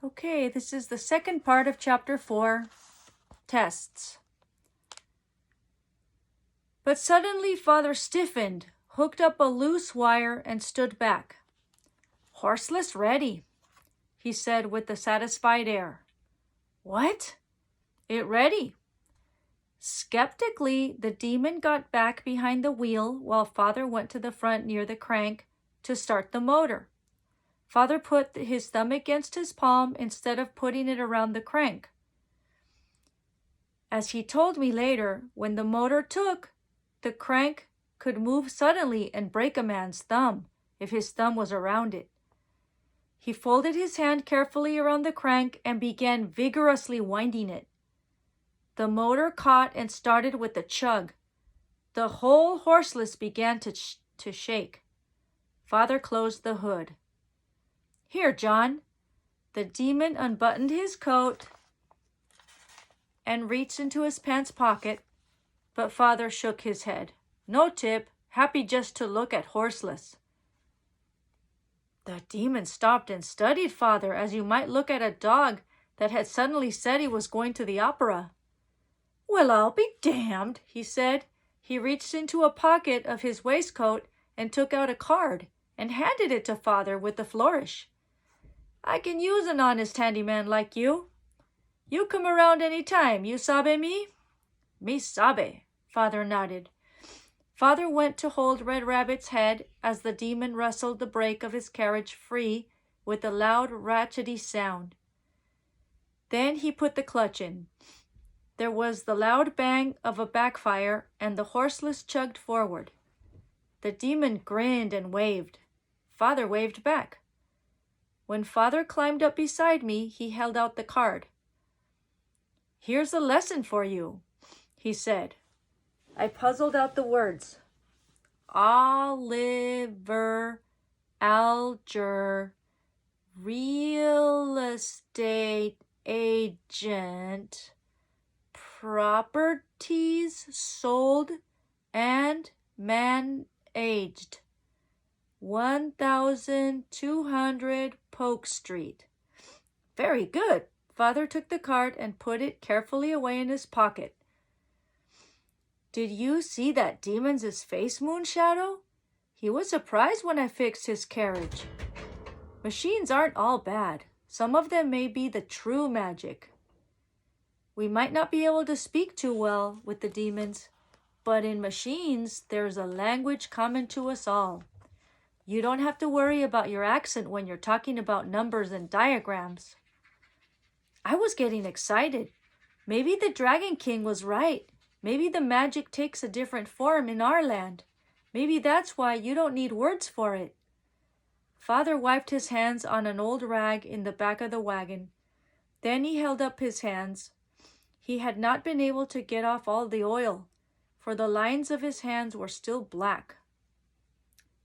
Okay, this is the second part of chapter 4, tests. But suddenly Father stiffened, hooked up a loose wire, and stood back. "Horseless ready," he said with a satisfied air. "What?" "It ready." Skeptically, the demon got back behind the wheel while Father went to the front near the crank to start the motor. Father put his thumb against his palm instead of putting it around the crank. As he told me later, when the motor took, the crank could move suddenly and break a man's thumb if his thumb was around it. He folded his hand carefully around the crank and began vigorously winding it. The motor caught and started with a chug. The whole horseless began to shake. Father closed the hood. "Here, John." The demon unbuttoned his coat and reached into his pants pocket, but Father shook his head. "No tip, happy just to look at horseless." The demon stopped and studied Father as you might look at a dog that had suddenly said he was going to the opera. "Well, I'll be damned," he said. He reached into a pocket of his waistcoat and took out a card and handed it to Father with a flourish. "I can use an honest handyman like you. You come around any time, you sabe me?" "Me sabe," Father nodded. Father went to hold Red Rabbit's head as the demon wrestled the brake of his carriage free with a loud ratchety sound. Then he put the clutch in. There was the loud bang of a backfire, and the horseless chugged forward. The demon grinned and waved. Father waved back. When Father climbed up beside me, he held out the card. "Here's a lesson for you," he said. I puzzled out the words. Oliver Alger, real estate agent, properties sold and man-aged, 1200 Polk Street. Very good. Father took the card and put it carefully away in his pocket. "Did you see that demon's face, Moonshadow? He was surprised when I fixed his carriage. Machines aren't all bad. Some of them may be the true magic. We might not be able to speak too well with the demons, but in machines there's a language common to us all. You don't have to worry about your accent when you're talking about numbers and diagrams." I was getting excited. Maybe the Dragon King was right. Maybe the magic takes a different form in our land. Maybe that's why you don't need words for it. Father wiped his hands on an old rag in the back of the wagon. Then he held up his hands. He had not been able to get off all the oil, for the lines of his hands were still black.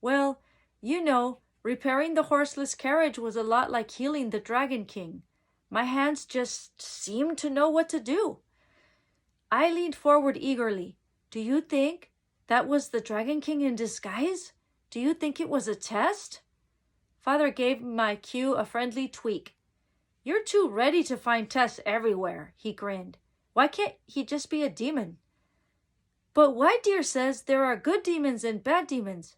"Well, you know, repairing the horseless carriage was a lot like healing the Dragon King. My hands just seemed to know what to do." I leaned forward eagerly. "Do you think that was the Dragon King in disguise? Do you think it was a test?" Father gave my cue a friendly tweak. "You're too ready to find tests everywhere," he grinned. "Why can't he just be a demon?" "But White Deer says there are good demons and bad demons."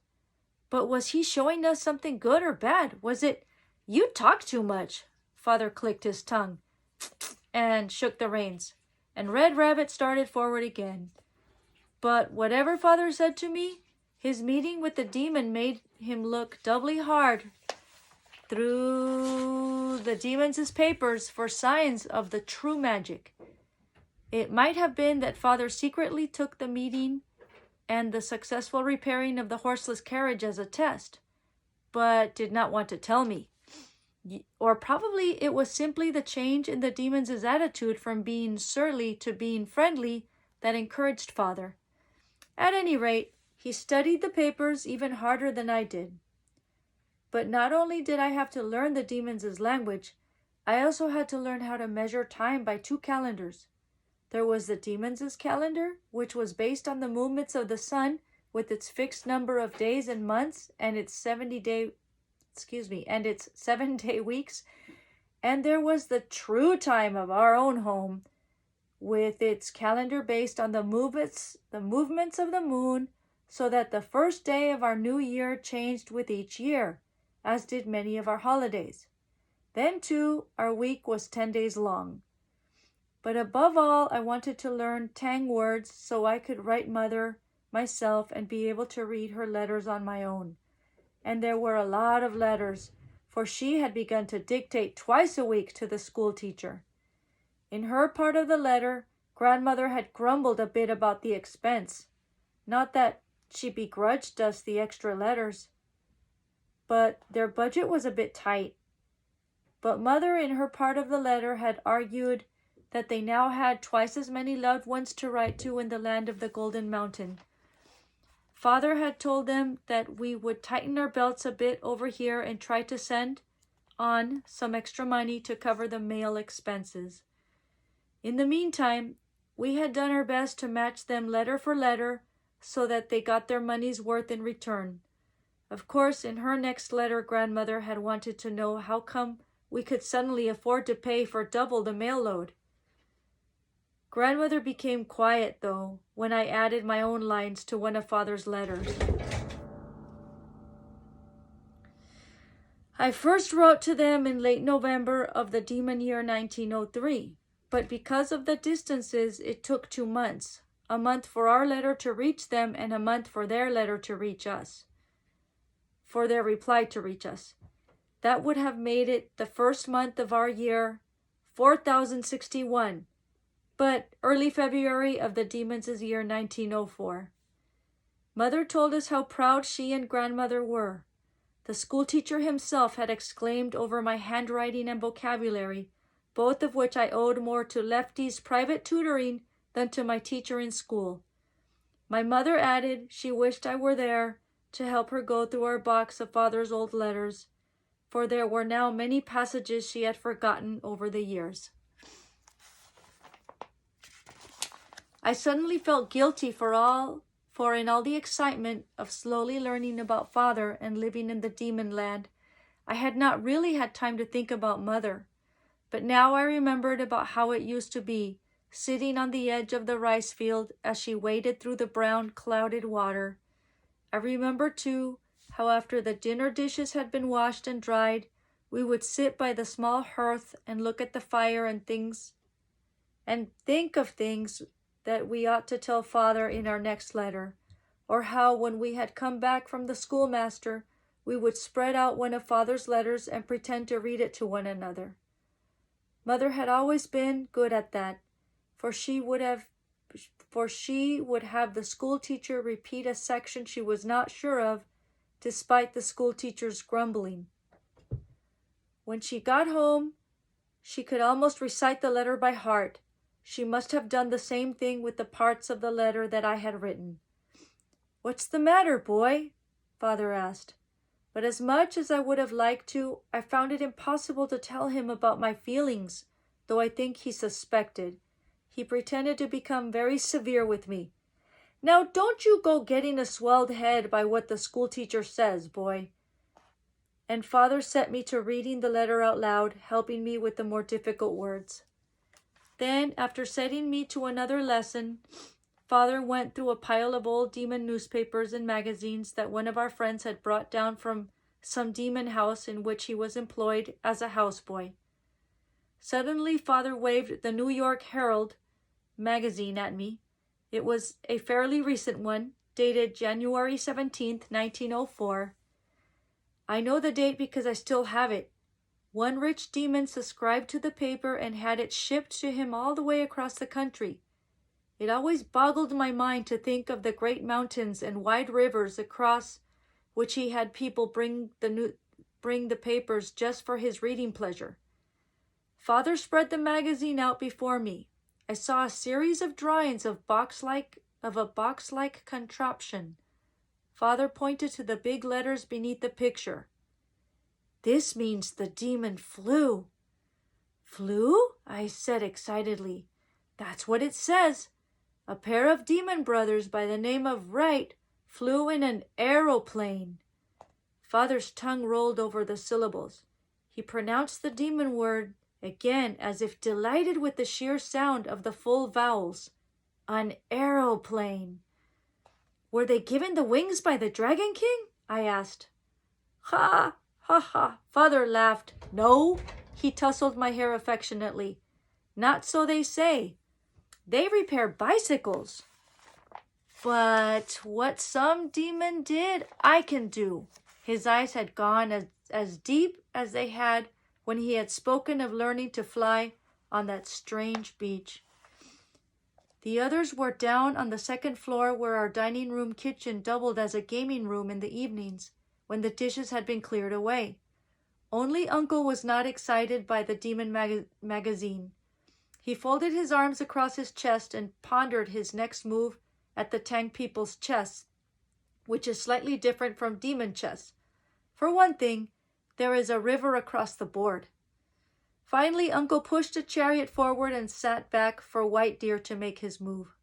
"But was he showing us something good or bad? Was it—" "You talk too much." Father clicked his tongue and shook the reins, and Red Rabbit started forward again. But whatever Father said to me, his meeting with the demon made him look doubly hard through the demon's papers for signs of the true magic. It might have been that Father secretly took the meeting and the successful repairing of the horseless carriage as a test, but did not want to tell me. Or probably it was simply the change in the demon's attitude from being surly to being friendly that encouraged Father. At any rate, he studied the papers even harder than I did. But not only did I have to learn the demon's language, I also had to learn how to measure time by 2 calendars. There was the demon's calendar, which was based on the movements of the sun with its fixed number of days and months and its 7-day weeks, And there was the true time of our own home, with its calendar based on the movements of the moon, so that the first day of our new year changed with each year, as did many of our holidays. Then, too, our week was 10 days long. But above all, I wanted to learn Tang words so I could write Mother myself and be able to read her letters on my own. And there were a lot of letters, for she had begun to dictate twice a week to the school teacher. In her part of the letter, Grandmother had grumbled a bit about the expense. Not that she begrudged us the extra letters, but their budget was a bit tight. But Mother, in her part of the letter, had argued that they now had twice as many loved ones to write to in the land of the Golden Mountain. Father had told them that we would tighten our belts a bit over here and try to send on some extra money to cover the mail expenses. In the meantime, we had done our best to match them letter for letter so that they got their money's worth in return. Of course, in her next letter, Grandmother had wanted to know how come we could suddenly afford to pay for double the mail load. Grandmother became quiet, though, when I added my own lines to one of Father's letters. I first wrote to them in late November of the demon year 1903, but because of the distances, it took 2 months, a month for our letter to reach them and a month for their letter to reach us, for their reply to reach us. That would have made it the first month of our year 4061, but early February of the demon's year 1904. Mother told us how proud she and Grandmother were. The schoolteacher himself had exclaimed over my handwriting and vocabulary, both of which I owed more to Lefty's private tutoring than to my teacher in school. My mother added she wished I were there to help her go through our box of Father's old letters, for there were now many passages she had forgotten over the years. I suddenly felt guilty for in all the excitement of slowly learning about Father and living in the demon land, I had not really had time to think about Mother. But now I remembered about how it used to be, sitting on the edge of the rice field as she waded through the brown, clouded water. I remember, too, how after the dinner dishes had been washed and dried, we would sit by the small hearth and look at the fire and think of things that we ought to tell Father in our next letter, or how when we had come back from the schoolmaster, we would spread out one of Father's letters and pretend to read it to one another. Mother had always been good at that, for she would have the schoolteacher repeat a section she was not sure of, despite the schoolteacher's grumbling. When she got home, she could almost recite the letter by heart. She must have done the same thing with the parts of the letter that I had written. "What's the matter, boy?" Father asked. But as much as I would have liked to, I found it impossible to tell him about my feelings, though I think he suspected. He pretended to become very severe with me. "Now don't you go getting a swelled head by what the schoolteacher says, boy." And Father set me to reading the letter out loud, helping me with the more difficult words. Then, after setting me to another lesson, Father went through a pile of old demon newspapers and magazines that one of our friends had brought down from some demon house in which he was employed as a houseboy. Suddenly, Father waved the New York Herald magazine at me. It was a fairly recent one, dated January 17th, 1904. I know the date because I still have it. One rich demon subscribed to the paper and had it shipped to him all the way across the country. It always boggled my mind to think of the great mountains and wide rivers across which he had people bring the papers just for his reading pleasure. Father spread the magazine out before me. I saw a series of drawings of a box-like contraption. Father pointed to the big letters beneath the picture. "This means the demon flew." "Flew?" I said excitedly. "That's what it says. A pair of demon brothers by the name of Wright flew in an aeroplane." Father's tongue rolled over the syllables. He pronounced the demon word again as if delighted with the sheer sound of the full vowels. An aeroplane. Were they given the wings by the Dragon King? I asked. Ha, ha, ha. Father laughed. No, he tousled my hair affectionately. Not so they say. They repair bicycles. But what some demon did, I can do. His eyes had gone as deep as they had when he had spoken of learning to fly on that strange beach. The others were down on the second floor where our dining room kitchen doubled as a gaming room in the evenings, when the dishes had been cleared away. Only Uncle was not excited by the demon magazine. He folded his arms across his chest and pondered his next move at the Tang people's chess, which is slightly different from demon chess. For one thing, there is a river across the board. Finally, Uncle pushed a chariot forward and sat back for White Deer to make his move.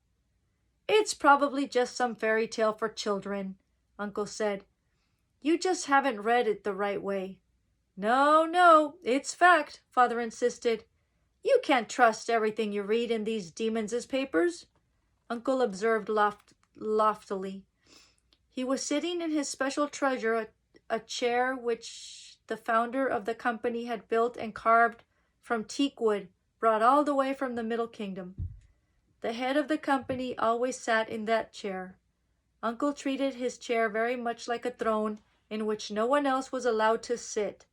It's probably just some fairy tale for children, Uncle said. You just haven't read it the right way. No, it's fact, Father insisted. You can't trust everything you read in these demons' papers, Uncle observed loftily. He was sitting in his special treasure, a chair which the founder of the company had built and carved from teak wood brought all the way from the Middle Kingdom. The head of the company always sat in that chair. Uncle treated his chair very much like a throne in which no one else was allowed to sit.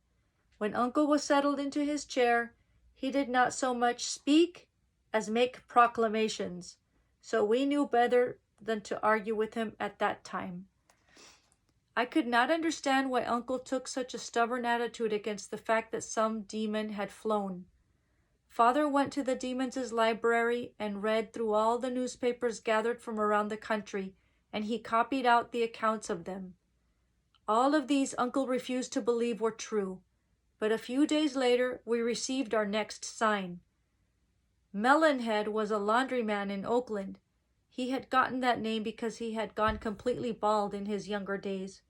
When Uncle was settled into his chair, he did not so much speak as make proclamations, so we knew better than to argue with him at that time. I could not understand why Uncle took such a stubborn attitude against the fact that some demon had flown. Father went to the demons' library and read through all the newspapers gathered from around the country, and he copied out the accounts of them. All of these Uncle refused to believe were true, but a few days later we received our next sign. Melonhead was a laundryman in Oakland. He had gotten that name because he had gone completely bald in his younger days.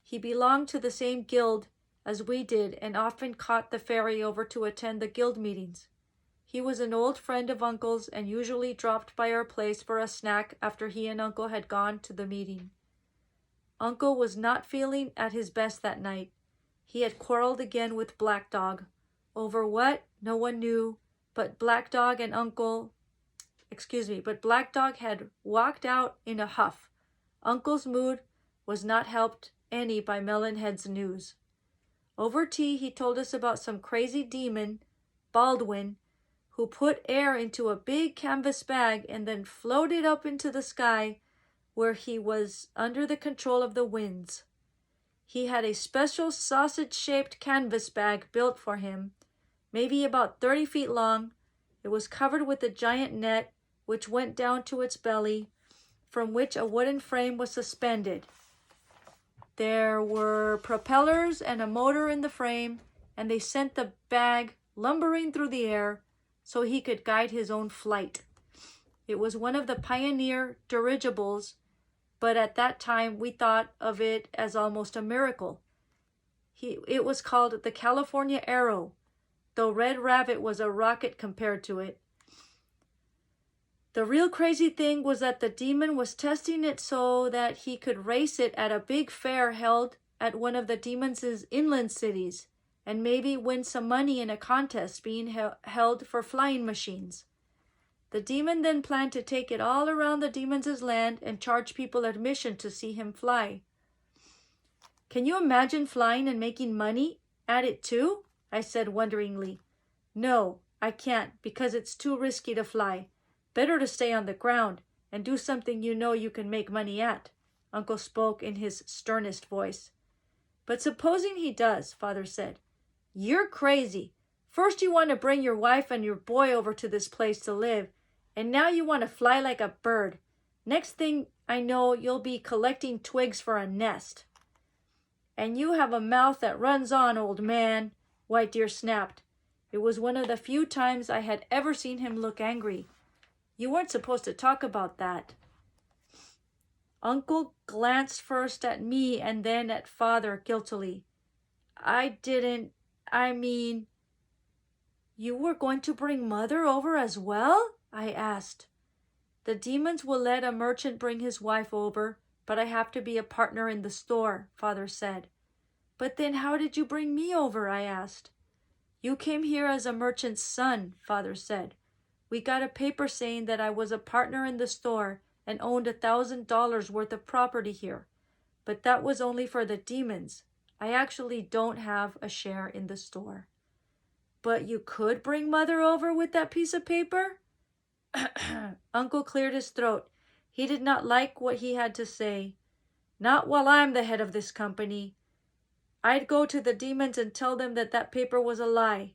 He belonged to the same guild as we did and often caught the ferry over to attend the guild meetings. He was an old friend of Uncle's and usually dropped by our place for a snack after he and Uncle had gone to the meeting. Uncle was not feeling at his best that night. He had quarreled again with Black Dog. Over what? No one knew, but Black Dog had walked out in a huff. Uncle's mood was not helped any by Melonhead's news. Over tea, he told us about some crazy demon, Baldwin, who put air into a big canvas bag and then floated up into the sky where he was under the control of the winds. He had a special sausage-shaped canvas bag built for him, maybe about 30 feet long. It was covered with a giant net which went down to its belly, from which a wooden frame was suspended. There were propellers and a motor in the frame, and they sent the bag lumbering through the air so he could guide his own flight. It was one of the pioneer dirigibles, but at that time we thought of it as almost a miracle. It was called the California Arrow, though Red Rabbit was a rocket compared to it. The real crazy thing was that the demon was testing it so that he could race it at a big fair held at one of the demon's inland cities, and maybe win some money in a contest being held for flying machines. The demon then planned to take it all around the demon's land and charge people admission to see him fly. Can you imagine flying and making money at it too? I said wonderingly. No, I can't, because it's too risky to fly. Better to stay on the ground and do something you know you can make money at, Uncle spoke in his sternest voice. But supposing he does, Father said. You're crazy. First you want to bring your wife and your boy over to this place to live, and now you want to fly like a bird. Next thing I know, you'll be collecting twigs for a nest. And you have a mouth that runs on, old man, White Deer snapped. It was one of the few times I had ever seen him look angry. You weren't supposed to talk about that. Uncle glanced first at me and then at Father guiltily. I didn't I mean, you were going to bring Mother over as well? I asked. The demons will let a merchant bring his wife over, but I have to be a partner in the store, Father said. But then how did you bring me over? I asked. You came here as a merchant's son, Father said. We got a paper saying that I was a partner in the store and owned $1,000 worth of property here. But that was only for the demons. I actually don't have a share in the store. But you could bring Mother over with that piece of paper? Uncle cleared his throat. He did not like what he had to say. Not while I'm the head of this company. I'd go to the demons and tell them that that paper was a lie.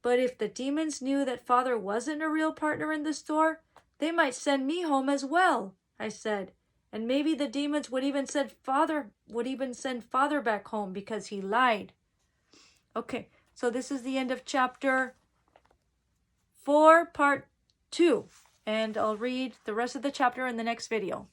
But if the demons knew that Father wasn't a real partner in the store, they might send me home as well, I said. And maybe the demons would even send Father back home because he lied. Okay, so this is the end of chapter 4, part 2. And I'll read the rest of the chapter in the next video.